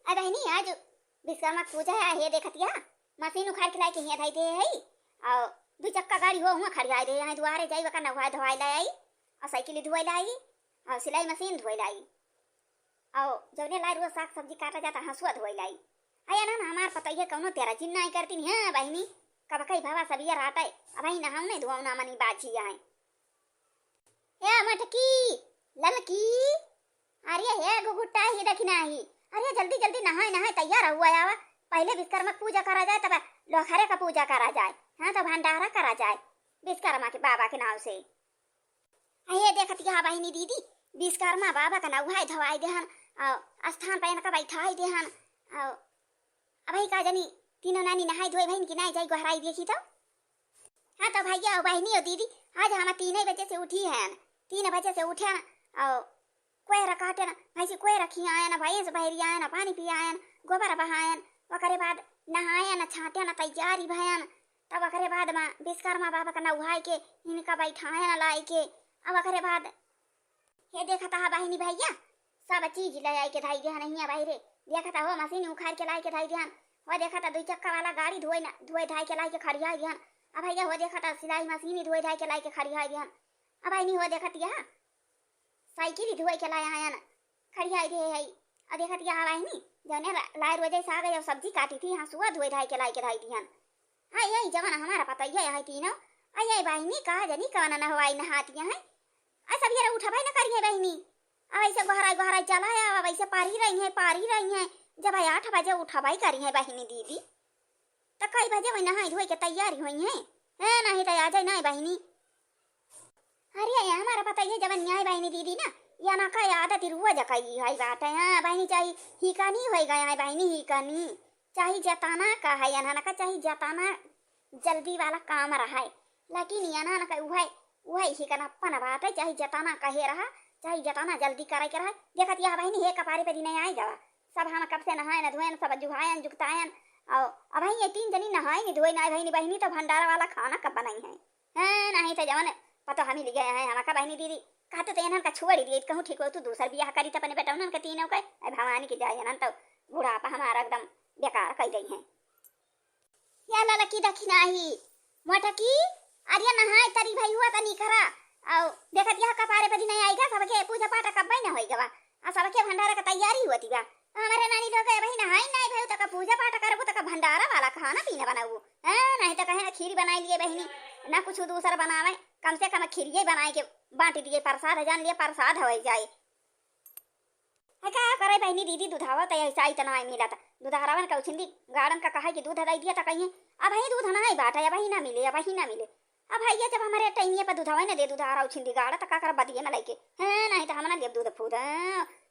अरे बहनी आज विश्वकर्मा पूजा है हे देखतिया मशीन उखाड़ के लाई के हिया धाई दे है और दू चक्का गाड़ी हो हुआ खड़ी आई दे यहाँ दुआरे जाई वका नवा धवाई लाई और साइकिल धोई लाई और सिलाई मशीन धोई लाई और जौने लाई रोज साग सब्जी काटा जाता हंसुआ धोई लाई आया ना हमार पता है कौनो तेरा चिन्ह नहीं करती नहीं है बहनी कब कई भावा सब ये रहता है अब ही नहाऊ नहीं धुआऊ ना मनी बाजी आए हे मटकी ललकी अरे हे गुगुट्टा ही दखिना ही अरे जल्दी जल्दी नहाए नहाए तैयार हुआ आवा पहले विश्वकर्मा पूजा करा जाए तब लोखरे का पूजा करा जाए हाँ तो भंडारा करा जाए विश्वकर्मा के बाबा के नाम से अये देखती है बहनी दीदी विश्वकर्मा बाबा का नाम है धवाई देहन और स्थान पर इनका बैठाई देहन और अभी का जानी तीनों नानी नहाई धोई बहन की नहीं जाई गहराई देखी तो हाँ तो भैया बहनी और दीदी आज हम 3 बजे से उठी हैं 3 बजे से उठे और कोई रकाटे ना भैंसी कोई रखी आए ना भैंस बहरी आए ना पानी पी आए गोबर बहायन वकरे बाद नहाए ना छाटे ना तैयारी भयन तब वकरे बाद में विश्वकर्मा बाबा का नहाय के इनका बैठाए ना लाई के अब वकरे बाद ये देखा था बहनी भैया सब चीज ले आई के धाई दिया नहीं बहरे देखा था वो मशीन उखाड़ के लाई के धाई दिया वो देखा था 2 चक्का वाला गाड़ी धोए ढाई के लाई के खड़िया दिया अब भैया वो देखा था सिलाई मशीन धोए ढाई के लाई के खड़िया दिया अब बहनी वो देखा तिया साइकिल धोए के लाए आया ना खड़िया दे है और देखा तिया बहनी जौने लाई रोजे से आ गए और सब्जी काटी थी हंसुआ धोए ढाई के लाई के धाई दिया हाँ यही जमाना हमारा पता ही है तीनों अये बहनी कहा जनी कौन न हवाई नहातिया है सब ये उठा भाई ना करिए बहनी ऐसे गहराई गहराई चलाया वैसे पारी रही है जब 8 बजे उठा भाई करी है बहनी दीदी तो कई बजे वही नहाई धोई के तैयारी हुई है नहीं तो आ जाए ना बहनी अरे हमारा पता ही जब न्याय बहनी दीदी ना या ना का आदत रुआ जकई है बात है हाँ बहनी चाहिए ही का नहीं हो गया है बहनी ही का नहीं चाहिए जताना का है या ना का चाहिए जताना जल्दी वाला काम रहा है लेकिन या ना का वही ही का अपन बात है चाहिए जताना कहे रहा चाहिए जताना जल्दी करे के रहा देखत यह बहनी हे कपारे पे नहीं आए जावा सब हम कब से नहाए न धोए सब जुहायन जुगतायन और अब ये 3 जनी नहाए नहीं धोए ना बहनी तो भंडारा वाला खाना कब बनाई है नहीं तो जवन पता हम ही ले गए हैं हमारा बहनी दीदी कहते तो इन्हन का छोड़ दिए कहूँ ठीक हो तू दूसर बियाह करी तो अपने बेटा उन्हन का तीनों का भवानी की जाए अनंत बुढ़ापा हमारा एकदम बेकार कर गई है या ललकी दखिना ही मोटकी अरे नहाए तरी भाई हुआ तनी करा और देखत यह कपारे पर नहीं आएगा सबके पूजा पाठ कब ना होएगा आ सबके भंडारा का तैयारी होती बा हमारे नानी लोग भाई नहाई नहीं भाई तक पूजा पाठ करबो तक भंडारा वाला खाना पीना बनाऊ नहीं तो कहे ना खीर बनाई लिए बहनी ना कुछ दूसरा बनावे कम से कम खीरिए बनाए के बांट दिए प्रसाद जान लिए प्रसाद हो जाए क्या करे बहनी दीदी दूधावा तो ऐसा ही तना मिला था दूधारावन का उछिंदी गार्डन का कहा कि दूध दे दिया था कहीं अब ही दूध ना ही बाटा अब ही ना मिले अब भैया जब हमारे टाइम पर दूधावा ना दे दूधारा उछिंदी गाड़ा तो का कर बदिए में लेके नहीं तो हमने ले दूध फूद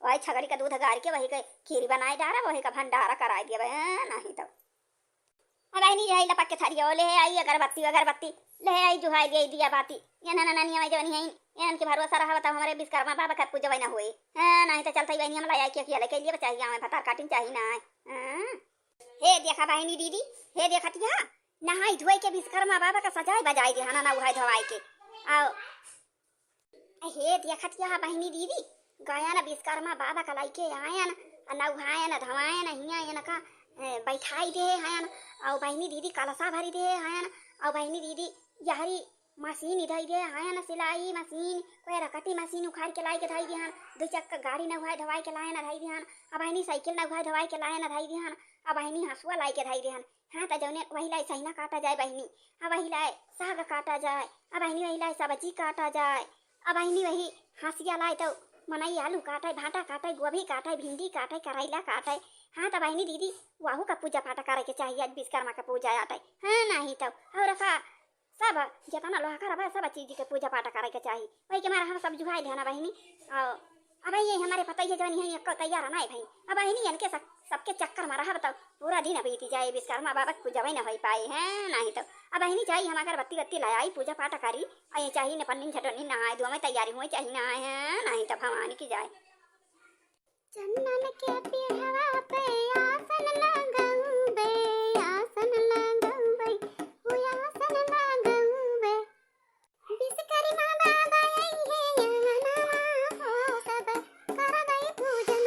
वही छगड़ी का दूध गाड़ के वही के खीर बनाए डारा वही का भंडारा करा दिया नहीं तो अब नहीं जो है लपक के थरिया ले आई अगरबत्ती ले आई जो है ले दिया बाती ये ना नानी हमारी जवानी है इनके भरोसा रहा बताओ हमारे विश्वकर्मा बाबा का पूजा ना हुए नहीं तो चलता ही बहनी हम लाई किया लेके लिए चाहिए हमें पता काटिंग चाहिए ना हे देखा बहनी दीदी हे देखा तिया नहाई धोई के विश्वकर्मा बाबा का सजाए बजाई दिया ना उहाई धोवाई के आओ हे देखा तिया बहनी दीदी गया ना विश्वकर्मा बाबा का लाई के आयन ना उहायन धवायन हिया का बैठाई दे हयन और बहनी दीदी कलसा भरी दे हयन और बहनी दीदी यहरी मशीन इधर दे हयन सिलाई मशीन कोई रकटी मशीन उखाड़ के लाई के धाई दिहन 2 चक्का गाड़ी न उहाई धवाई के लाए न धाई दिहन अब बहनी साइकिल न उहाई धवाई के लाए न धाई दिहन अब बहनी हंसुआ लाई के धाई दिहन हाँ तो जौने वही लाई सहीना काटा जाए बहनी अब वही लाई साग काटा जाए अब बहनी वही लाई सब्जी काटा जाए अब बहनी वही हंसिया लाई तो मनई आलू काटे भाटा काटे गोभी काटे भिंडी काटे करेला काटे हाँ तो बहनी दीदी वाहू का पूजा पाठ करे के चाहिए आज विश्वकर्मा का पूजा आटे हाँ नहीं तो और का सब जितना लोहा का सब चीज के पूजा पाठ करे के चाहिए वही के मारा हम सब जुहाई देना बहनी और अब ये हमारे पता ही जवानी है तैयार नहीं भाई अब बहनी इनके सबके चक्कर में रहा बताओ पूरा दिन बीती जाए विश्वकर्मा बाबा पूजा वही न हो पाए हैं नहीं तो अब बहनी चाहिए हम अगर बत्ती लाई पूजा पाठ करी और चाहिए न पन्नी झटनी नहाए धुआ में तैयारी हुई चाहिए नहाए हैं नहीं तो भवानी की जाए चंदन के पीढ़वा पे आसन लगाऊं बे आसन लगाऊं बे हुआ आसन लगाऊं बे विश्वकर्मा बाबा आई है यहाँ नवा हो सब करवाई पूजन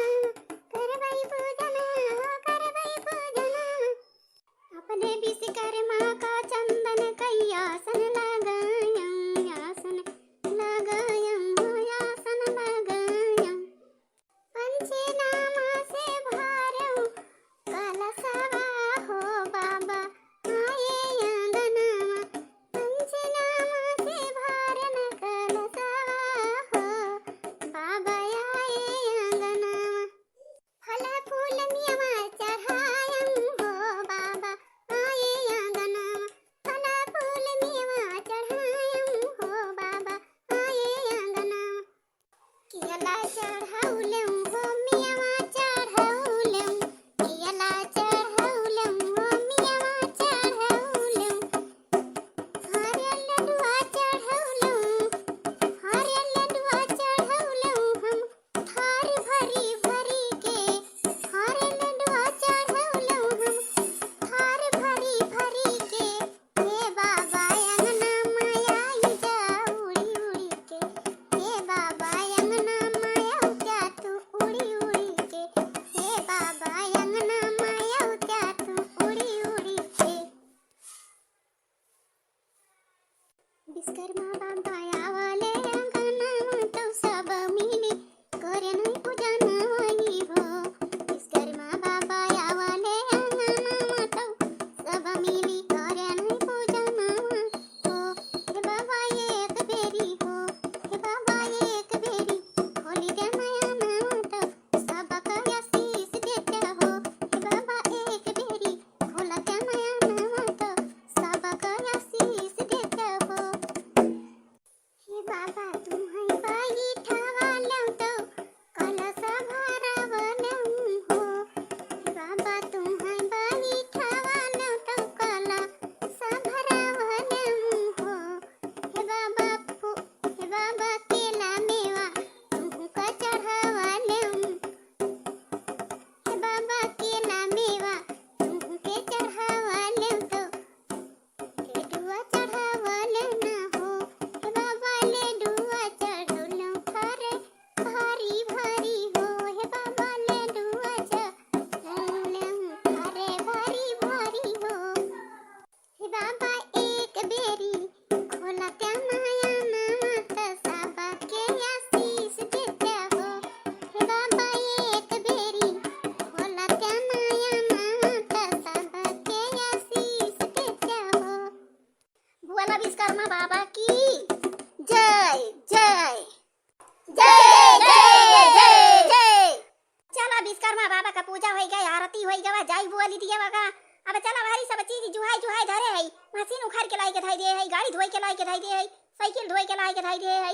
जाए आरती होई जावा जाई बोली दिया वगा अब चला भारी सब चीज जुहाई जुहाई धरे है मशीन उखाड़ के लाई के धाई दे है गाड़ी धोई के लाई के धाई दे है साइकिल धोई के लाई के धाई दे है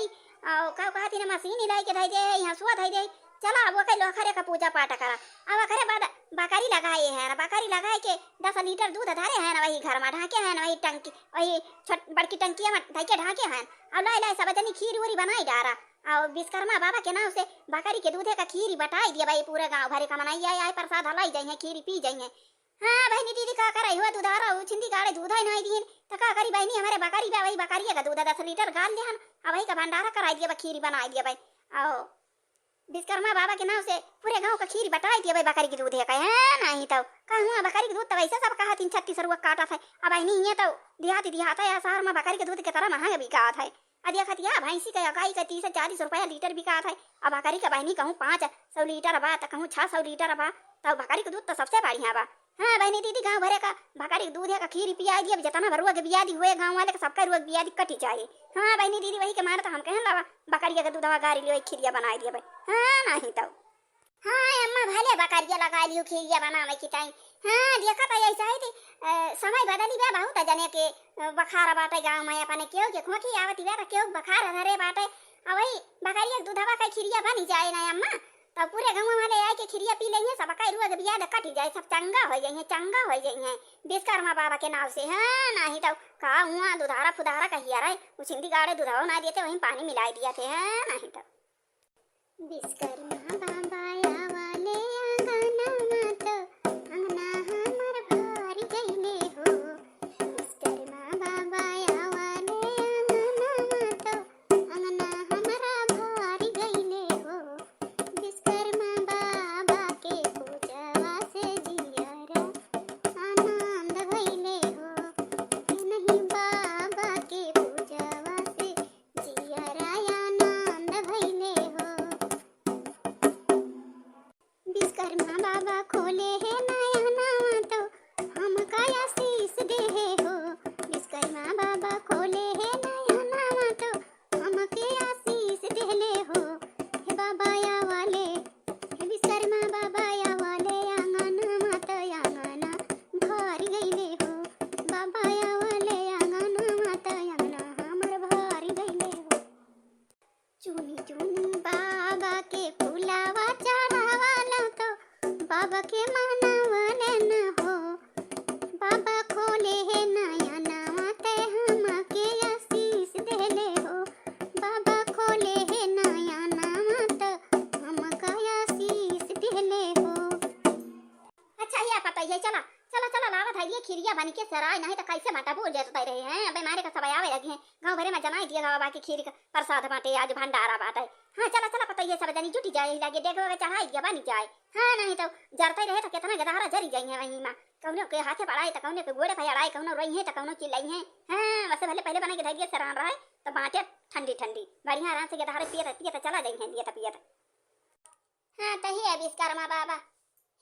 और का कहती ने मशीन ही लाई के धाई दे है हंसुआ धाई दे चला अब के लोखरे का पूजा पाठ करा अब करे बाद बकरी लगाए है ना बकरी लगाए के 10 लीटर दूध धरे है ना वही घर में ढाके है ना वही टंकी वही बड़की टंकी में ढाके ढाके है अब लाई लाई सब जनी खीर उरी बनाई डारा और विश्वकर्मा बाबा के नाम से बकरी के दूधे का खीर बटाई दिया भाई पूरे गांव भरे का मनाई आए प्रसाद हलाई जाइए खीर पी जाइए हाँ बहनी दीदी का करे हुआ दुधारा छिंदी गाड़े दूध ही नहीं दिए तो का करी बहनी हमारे बकरी बा वही बकरी का दूध 10 लीटर गाल दिया अब वही का भंडारा कराई दिया खीर बनाई दिया भाई आओ विश्वकर्मा बाबा के नाम से पूरे गांव का खीर बटाई दिया भाई बकरी के दूध है नहीं तो कहूँ बकरी के दूध तो वैसे सब कहा 36 रुपया काटा था अब नहीं है तो देहाती देहाता है शहर में बकरी के दूध की तरह महंगा बिका था अधिया खतिया भैंसी का गाय का 30-40 रुपया लीटर बिका था अब बकरी का बहनी कहूँ 500 लीटर बा तो कहूँ 600 लीटर बा तो बकरी के दूध तो सबसे बढ़िया बा हाँ बहनी दीदी गाँव भरे का बकरी दूध है का खीर पिया दिया जितना भरुआ के बियादी हुए गाँव वाले का सबका रुआ बियादी कटी चाहिए हाँ बहनी दीदी वही के मारे तो हम कहें लवा बकरिया का दूध गारी लियो खीरिया बना दिया भाई हाँ नहीं तो हाँ अम्मा भले बकरिया लगा लियो खीरिया बनावे की टाइम हाँ देखा तो ऐसा ही थी समय बदली बा बहुत जने के बखार बाटे गाँव में अपने क्यों के खोखी आवती बा क्यों बखार धरे बाटे अब वही बकरिया दूधवा का खीरिया बनी जाए ना अम्मा तब पूरे गाँव वाले आए के खीरिया पी लेंगे सब का रुआ के बियाद कट जाए सब चंगा हो जाइए विश्वकर्मा बाबा के नाव से हाँ नहीं तो का हुआ दुधारा फुधारा कहिया रहे वो सिंधी गाड़े दुधावा ना देते वहीं पानी मिला दिया थे हाँ नहीं तो विश्वकर्मा बाबा वाले आंगना मत अंगना हमर भर गइले हो विश्वकर्मा बाबा वाले आंगना मत अंगना हमरा भर गइले हो विश्वकर्मा बाबा के पूजवा से जियारा आनंद भइले हो नहीं बाबा के पूजवा से जियारा आनंद भइले हो विश्वकर्मा बाबा खोले है नया नवा तो हम काया शीस दे हो विश्वकर्मा बाबा खोले है नया नवा तो हम के आशीष देले हो हे बाबा या वाले हे विश्वकर्मा बाबा या वाले आंगन मत आंगना भर गइले हो बाबा या वाले आंगन मत आंगना हमर भर गइले हो चुनी चुनी बाबा के फुलावा चढ़ावाला तो बाबा के मानवले न हो बाबा खोले है नया नवा ते हम के आशीष देले हो बाबा खोले है नया नवा तो हम का आशीष देले हो अच्छा ये पता ये चला चला चला लावत है ये खीरिया बन के सराय नहीं तो कैसे माता बोल जाते रहे हैं अबे मारे का सब आवे लगे हैं गांव भरे में जनाई दिया बाबा की खीर का प्रसाद बाटे आज भंडारा बाटे हाँ चला चला पता ये सब जनी जुटी जाए लगे देखो चढ़ाई दिया बनी जाए हाँ नहीं तो जरते रहे तो कितना गदारा जरी जाइए वहीं माँ कौनो के हाथे पड़ाए तो कौनो के गोड़े फैड़ाए कौनो रही है तो कौनो चिल्लाई है हाँ वैसे भले पहले बना के धैर्य से रहा है तो बाटे ठंडी ठंडी बढ़िया आराम से गदारे पिए चला जाइए पिए हाँ तो ही विश्वकर्मा बाबा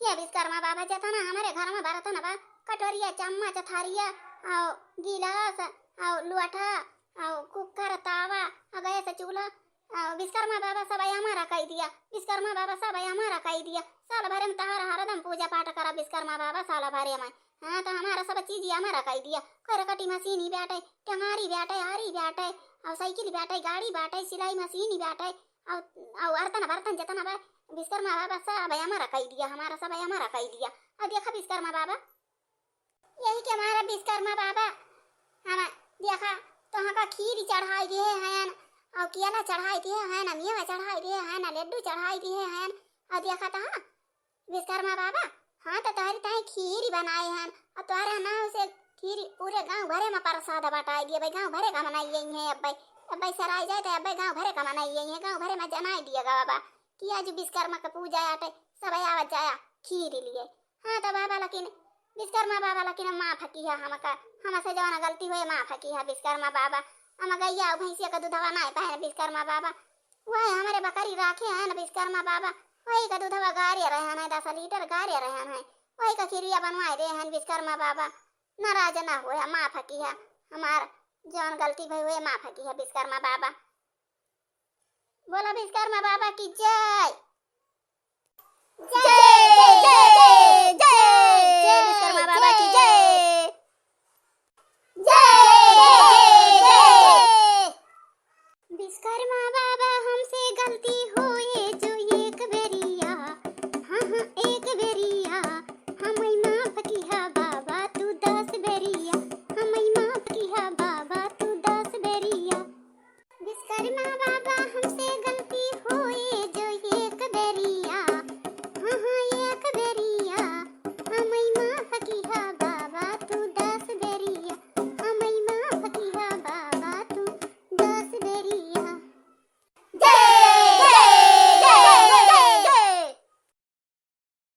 ये विश्वकर्मा बाबा जाता ना हमारे घर में बारता ना बा कटोरिया चम्मच थारिया और गिलास और लोटा और कुकर तावा और गैस चूल्हा और विश्वकर्मा बाबा सब हमारा कह दिया विश्वकर्मा बाबा सब हमारा कह दिया साल भर में तहारा हरदम पूजा पाठ करा विश्वकर्मा बाबा साल भर में हाँ तो हमारा सब चीज हमारा कह दिया करकटी मशीन ही बैठे टंगारी बैठे हारी बैठे और साइकिल बैठे गाड़ी बैठे सिलाई मशीन ही बैठे और बर्तन बर्तन जितना बा विश्वकर्मा बाबा सब हमारा कह दिया हमारा सब हमारा कह दिया और देखा विश्वकर्मा बाबा यही के हमारा विश्वकर्मा बाबा हम देखा तो हाँ का खीर चढ़ाई दिए हैं और केला चढ़ाई दिए हैं ना मेवा चढ़ाई दिए हैं ना लड्डू चढ़ाई दिए हैं और देखा था विश्वकर्मा बाबा हाँ तो तुम्हारी ताई खीर बनाए हैं और तुम्हारे नाम से खीर पूरे गांव भरे में प्रसाद बटाई दिए भाई गांव भरे का मनाई है अब भाई सराय जाए तो अब गांव भरे का मनाई है गांव भरे में जनाई दिएगा बाबा कि आज विश्वकर्मा का पूजा आटे सब आवा जाया खीर लिए हाँ तो बाबा लेकिन विश्वकर्मा बाबा लेकिन माफ की है हमसे जवाना गलती हुए माफ की है विश्वकर्मा बाबा हम गैया भैंसिया का दूधवा ना पाए विश्वकर्मा बाबा वही हमारे बकरी राखे हैं ना विश्वकर्मा बाबा वही का दूधवा गारे रहे हैं 10 लीटर गारे रहे हैं वही का खीरिया बनवाए रहे हैं विश्वकर्मा बाबा नाराज ना हुए माफ की है हमार जौन गलती भई हुए माफ की है विश्वकर्मा बाबा बोला विश्वकर्मा बाबा की जय जय जय जय